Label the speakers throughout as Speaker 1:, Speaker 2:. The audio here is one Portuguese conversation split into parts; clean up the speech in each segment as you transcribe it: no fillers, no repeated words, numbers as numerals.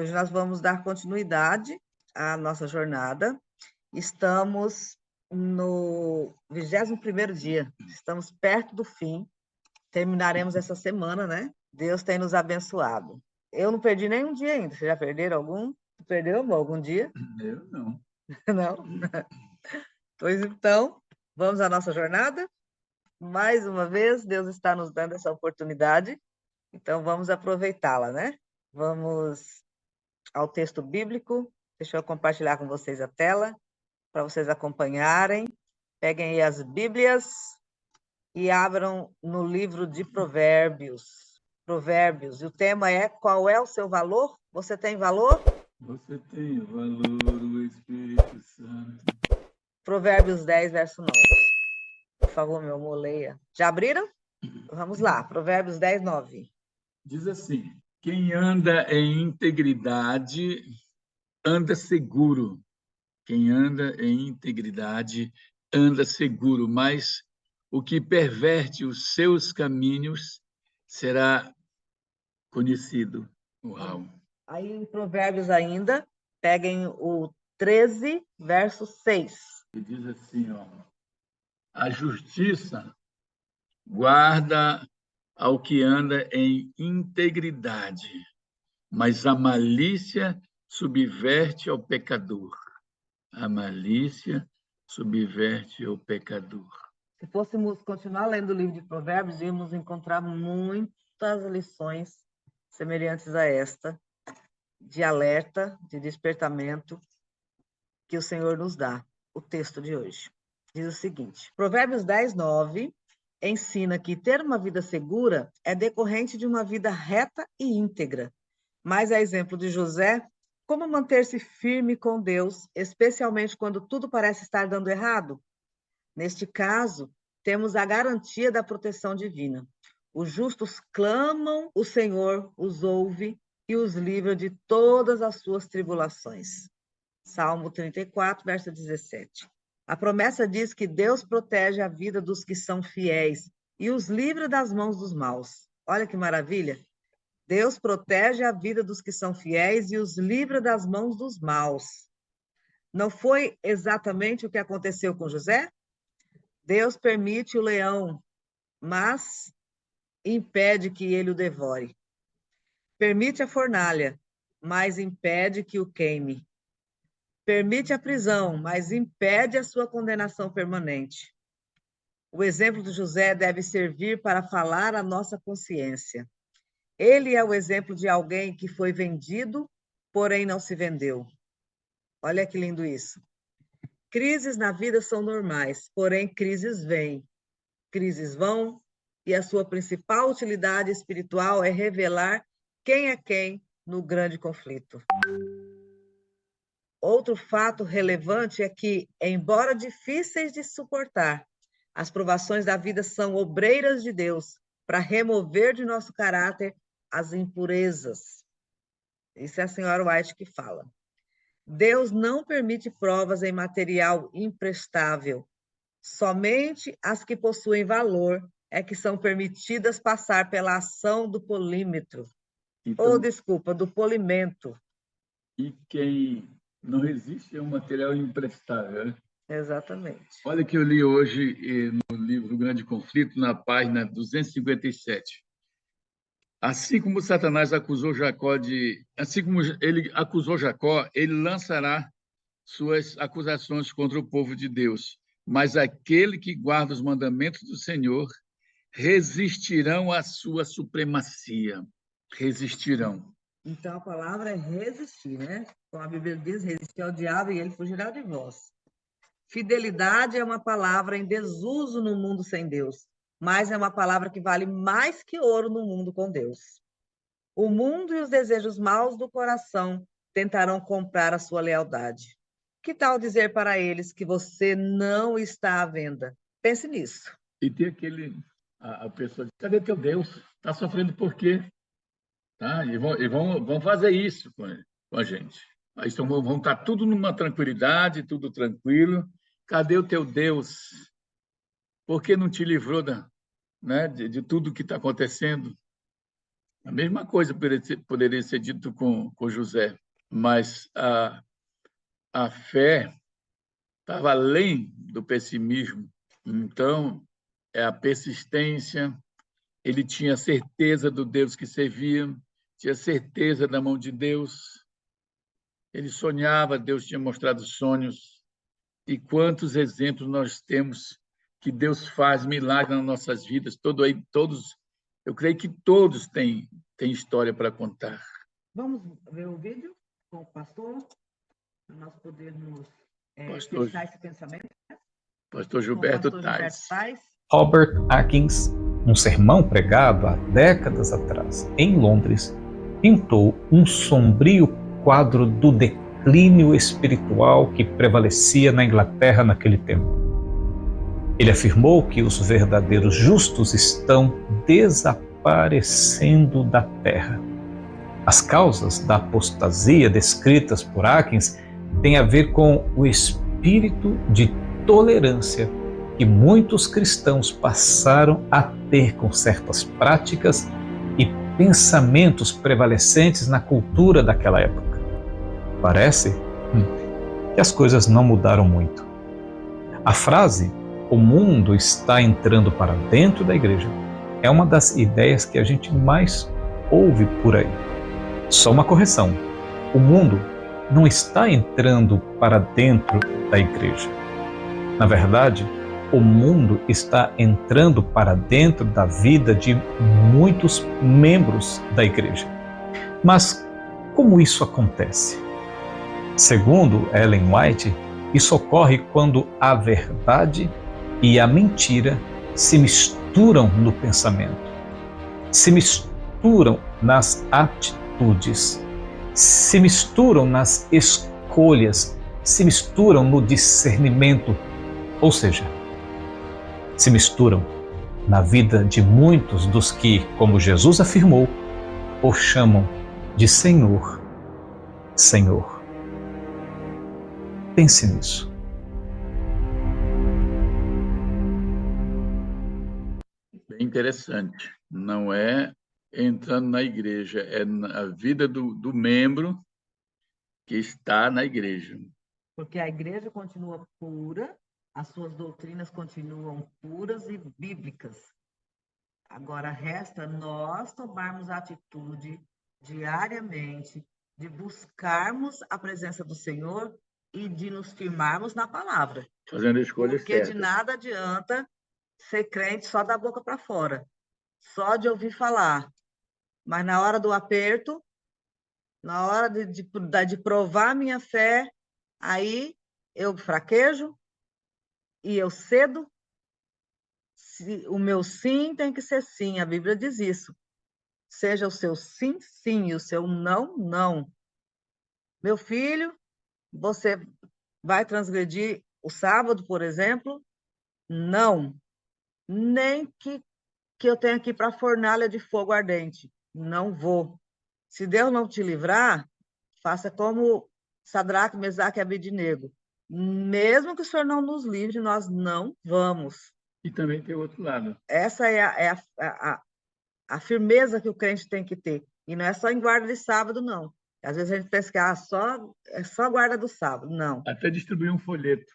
Speaker 1: Hoje nós vamos dar continuidade à nossa jornada. Estamos no 21º dia, estamos perto do fim, terminaremos essa semana, né? Deus tem nos abençoado. Eu não perdi nenhum dia ainda, vocês já perderam algum? Tu perdeu, amor, algum dia?
Speaker 2: Eu não.
Speaker 1: Não? Pois então, vamos à nossa jornada? Mais uma vez, Deus está nos dando essa oportunidade, então vamos aproveitá-la, né? Vamos ao texto bíblico. Deixa eu compartilhar com vocês a tela, para vocês acompanharem. Peguem aí as Bíblias e abram no livro de Provérbios. Provérbios. E o tema é: qual é o seu valor? Você tem valor?
Speaker 2: Você tem o valor, o Espírito Santo.
Speaker 1: Provérbios 10, verso 9. Por favor, meu amor, leia. Já abriram? Vamos lá. Provérbios 10, 9.
Speaker 2: Diz assim: quem anda em integridade anda seguro. Quem anda em integridade anda seguro, mas o que perverte os seus caminhos será conhecido. Uau!
Speaker 1: Aí em Provérbios ainda, peguem o 13, verso 6.
Speaker 2: E diz assim, ó: a justiça guarda ao que anda em integridade, mas a malícia subverte ao pecador. A malícia subverte ao pecador.
Speaker 1: Se fôssemos continuar lendo o livro de Provérbios, íamos encontrar muitas lições semelhantes a esta, de alerta, de despertamento, que o Senhor nos dá. O texto de hoje diz o seguinte: Provérbios 10, 9 ensina que ter uma vida segura é decorrente de uma vida reta e íntegra. Mas, a exemplo de José, como manter-se firme com Deus, especialmente quando tudo parece estar dando errado? Neste caso, temos a garantia da proteção divina. Os justos clamam, o Senhor os ouve e os livra de todas as suas tribulações. Salmo 34, verso 17. A promessa diz que Deus protege a vida dos que são fiéis e os livra das mãos dos maus. Olha que maravilha! Deus protege a vida dos que são fiéis e os livra das mãos dos maus. Não foi exatamente o que aconteceu com José? Deus permite o leão, mas impede que ele o devore. Permite a fornalha, mas impede que o queime. Permite a prisão, mas impede a sua condenação permanente. O exemplo de José deve servir para falar à nossa consciência. Ele é o exemplo de alguém que foi vendido, porém não se vendeu. Olha que lindo isso. Crises na vida são normais, porém crises vêm, crises vão, e a sua principal utilidade espiritual é revelar quem é quem no grande conflito. Outro fato relevante é que, embora difíceis de suportar, as provações da vida são obreiras de Deus para remover de nosso caráter as impurezas. Isso é a senhora White que fala. Deus não permite provas em material imprestável. Somente as que possuem valor é que são permitidas passar pela ação do polímetro.
Speaker 2: Então,
Speaker 1: Do polimento.
Speaker 2: e quem não resiste é um material imprestável, né?
Speaker 1: Exatamente.
Speaker 2: Olha que eu li hoje no livro Grande Conflito, na página 257. Assim como Satanás acusou Jacó assim como ele acusou Jacó, ele lançará suas acusações contra o povo de Deus. Mas aquele que guarda os mandamentos do Senhor resistirão à sua supremacia. Resistirão.
Speaker 1: Então, a palavra é resistir, né? Como a Bíblia diz, resistir ao diabo e ele fugirá de vós. Fidelidade é uma palavra em desuso no mundo sem Deus, mas é uma palavra que vale mais que ouro no mundo com Deus. O mundo e os desejos maus do coração tentarão comprar a sua lealdade. Que tal dizer para eles que você não está à venda? Pense nisso.
Speaker 2: E tem a pessoa diz, cadê teu Deus? Está sofrendo por quê? Tá? Vão fazer isso com a gente. Aí vão estar tudo numa tranquilidade, tudo tranquilo. Cadê o teu Deus? Por que não te livrou de tudo que está acontecendo? A mesma coisa poderia ser dito com José, mas a fé estava além do pessimismo. Então, é a persistência, ele tinha certeza do Deus que servia, tinha certeza da mão de Deus, ele sonhava, Deus tinha mostrado sonhos. E quantos exemplos nós temos que Deus faz milagres nas nossas vidas, todos, eu creio que todos têm história para contar.
Speaker 1: Vamos ver o vídeo com o pastor, para nós podermos fechar esse pensamento.
Speaker 2: Pastor Gilberto Tais.
Speaker 3: Robert Atkins, um sermão pregado há décadas atrás em Londres, pintou um sombrio quadro do declínio espiritual que prevalecia na Inglaterra naquele tempo. Ele afirmou que os verdadeiros justos estão desaparecendo da terra. As causas da apostasia descritas por Atkins têm a ver com o espírito de tolerância que muitos cristãos passaram a ter com certas práticas e pensamentos prevalecentes na cultura daquela época. Parece que as coisas não mudaram muito. A frase "o mundo está entrando para dentro da igreja" é uma das ideias que a gente mais ouve por aí. Só uma correção: o mundo não está entrando para dentro da igreja. Na verdade, o mundo está entrando para dentro da vida de muitos membros da igreja. Mas como isso acontece? Segundo Ellen White, isso ocorre quando a verdade e a mentira se misturam no pensamento, se misturam nas atitudes, se misturam nas escolhas, se misturam no discernimento, ou seja, se misturam na vida de muitos dos que, como Jesus afirmou, o chamam de Senhor, Senhor. Pense nisso.
Speaker 2: Bem interessante. Não é entrando na igreja, é na vida do membro que está na igreja.
Speaker 1: Porque a igreja continua pura, as suas doutrinas continuam puras e bíblicas. Agora, resta nós tomarmos a atitude diariamente de buscarmos a presença do Senhor e de nos firmarmos na palavra.
Speaker 2: Fazendo escolhas
Speaker 1: Porque
Speaker 2: certas.
Speaker 1: de nada adianta ser crente só da boca para fora, só de ouvir falar. Mas na hora do aperto, na hora de provar minha fé, aí eu fraquejo e eu cedo. O meu sim tem que ser sim, a Bíblia diz isso. Seja o seu sim, sim, e o seu não, não. Meu filho, você vai transgredir o sábado, por exemplo? Não. Nem que eu tenha que ir para a fornalha de fogo ardente. Não vou. Se Deus não te livrar, faça como Sadraque, Mesaque e Abednego. Mesmo que o Senhor não nos livre, nós não vamos.
Speaker 2: E também tem o outro lado.
Speaker 1: Essa é a firmeza que o crente tem que ter. E não é só em guarda de sábado, não. Às vezes a gente pensa que é só guarda do sábado. Não.
Speaker 2: Até distribuir um folheto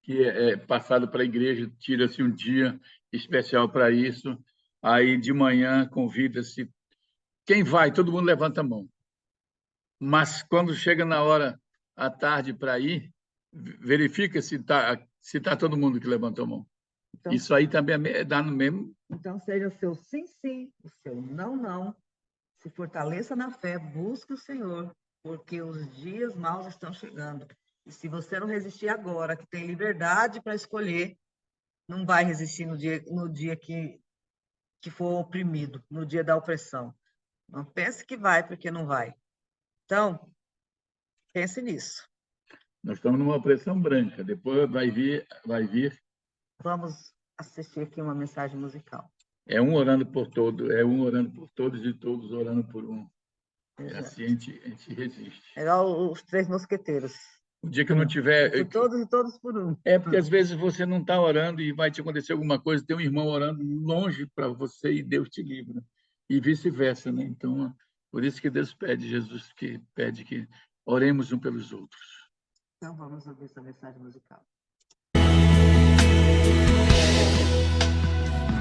Speaker 2: que é passado para a igreja, tira-se um dia especial para isso, aí de manhã convida-se. Quem vai? Todo mundo levanta a mão. Mas quando chega na hora, à tarde, para ir, verifica se tá todo mundo que levantou a mão. Então, isso aí também dá no mesmo.
Speaker 1: Então, seja o seu sim, sim, o seu não, não. Se fortaleça na fé, busque o Senhor, porque os dias maus estão chegando. E se você não resistir agora, que tem liberdade para escolher, não vai resistir no dia que for oprimido, no dia da opressão. Não pense que vai, porque não vai. Então, pense nisso.
Speaker 2: Nós estamos numa opressão branca, depois vai vir.
Speaker 1: Vamos assistir aqui uma mensagem musical.
Speaker 2: É um orando por todos e todos orando por um.
Speaker 1: Exato.
Speaker 2: Assim a gente resiste.
Speaker 1: É igual os Três Mosqueteiros.
Speaker 2: O dia que eu não tiver...
Speaker 1: Por todos e todos por um.
Speaker 2: É porque às vezes você não está orando e vai te acontecer alguma coisa, tem um irmão orando longe para você e Deus te livra. e vice-versa, né? Então, por isso que Deus pede, Jesus que pede que oremos uns pelos outros.
Speaker 1: Então, vamos ouvir essa mensagem musical.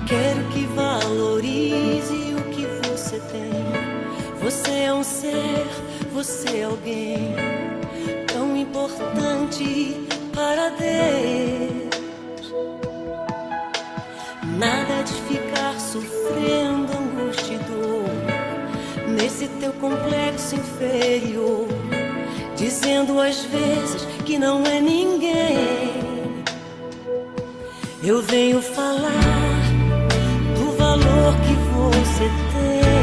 Speaker 4: Quero que valorize o que você tem. Você é um ser, você é alguém tão importante para Deus. Nada de ficar sofrendo angústia e dor nesse teu complexo inferior, dizendo às vezes que não é ninguém. Eu venho falar do valor que você tem.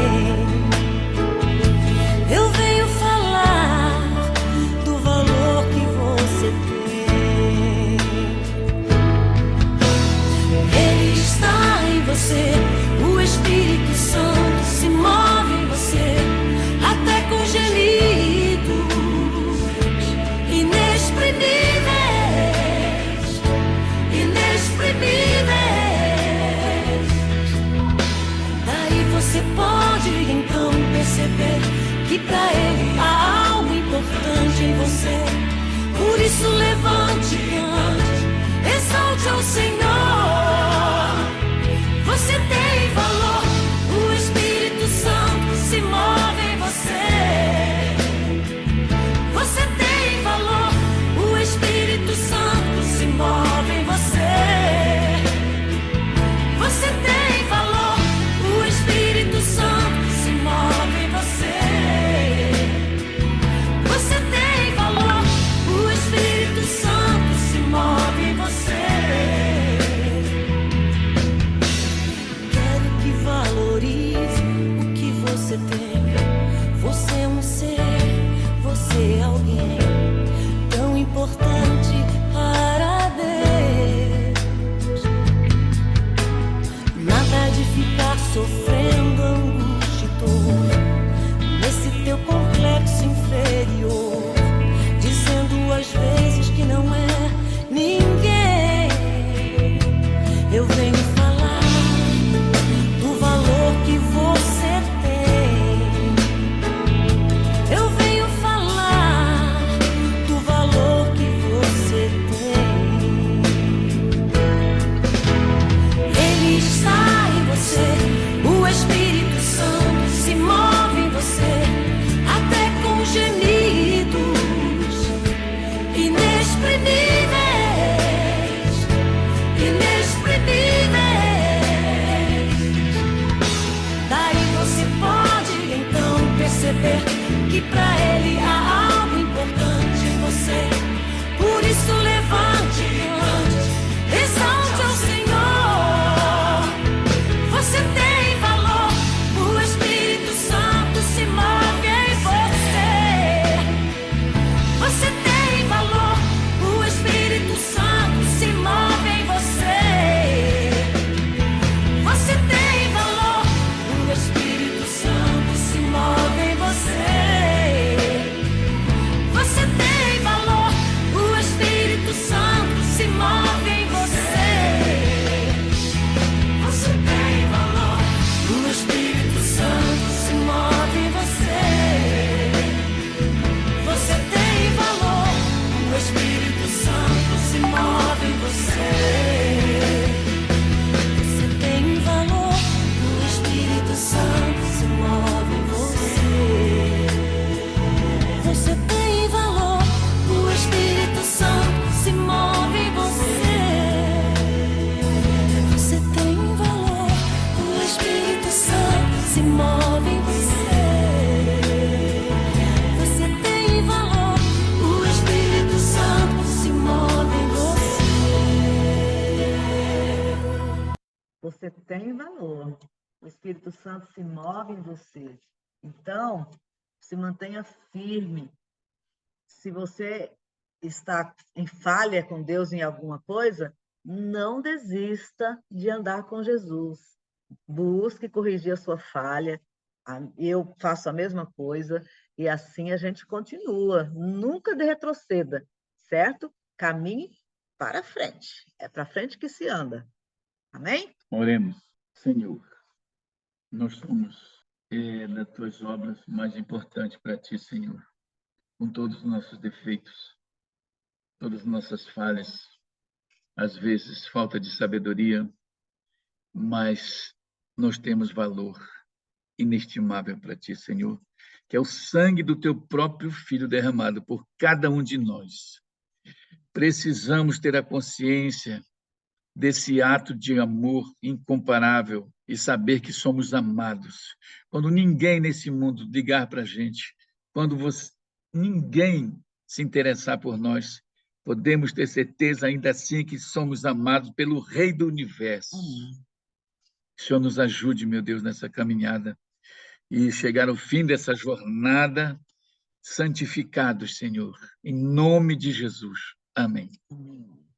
Speaker 4: Eu venho falar do valor que você tem. Ele está em você, o Espírito Santo se move em você, até com gemidos inexprimíveis. Daí você pode então perceber que pra Ele há algo importante em você. Por isso levante, cante, exalte ao Senhor. Você tem valor, o Espírito Santo se move em você. Você tem valor, o Espírito Santo se move em você. Você tem valor, o Espírito Santo se move em você. Você tem valor, o Espírito Santo se move em você. Quero que valorize o que você tem. Você é um ser, você é alguém tão importante para Deus. Nada de ficar sofrendo angústia e dor nesse teu complexo inferior, dizendo às vezes que não é ninguém. Eu venho falar do valor que você tem. Eu venho falar do valor que você tem. Ele está em você, o Espírito Santo se move em você, até com gemidos inexprimíveis. Daí você pode então perceber que pra Ele há algo importante em você. Por isso levante, cante, exalte ao Senhor. Você tem valor, o Espírito Santo se move em você. Você tem valor, o Espírito Santo se move em você. Você tem valor, o Espírito Santo se move em você. Você tem valor, o Espírito Santo se move em você. Você tem valor, o Espírito Santo se move em você. Você tem valor, o Espírito Santo se move em você. Você tem valor, o Espírito Santo se move em você. Você tem valor, o Espírito Santo se move em você. Você tem valor, o Espírito Santo se move em você. Você tem valor, o Espírito Santo se move em você.
Speaker 1: Você tem valor. O Espírito Santo se move em você. Então, se mantenha firme. Se você está em falha com Deus em alguma coisa, não desista de andar com Jesus. Busque corrigir a sua falha. Eu faço a mesma coisa e assim a gente continua. Nunca retroceda, certo? Caminhe para frente. É para frente que se anda. Amém?
Speaker 2: Oremos, Senhor. Nós somos das tuas obras mais importantes para ti, Senhor, com todos os nossos defeitos, todas as nossas falhas, às vezes falta de sabedoria, mas nós temos valor inestimável para ti, Senhor, que é o sangue do teu próprio Filho derramado por cada um de nós. Precisamos ter a consciência desse ato de amor incomparável e saber que somos amados. Quando ninguém nesse mundo ligar para a gente, quando ninguém se interessar por nós, podemos ter certeza ainda assim que somos amados pelo Rei do Universo. Que o Senhor nos ajude, meu Deus, nessa caminhada e chegar ao fim dessa jornada santificados, Senhor, em nome de Jesus. Amém.
Speaker 1: Amém.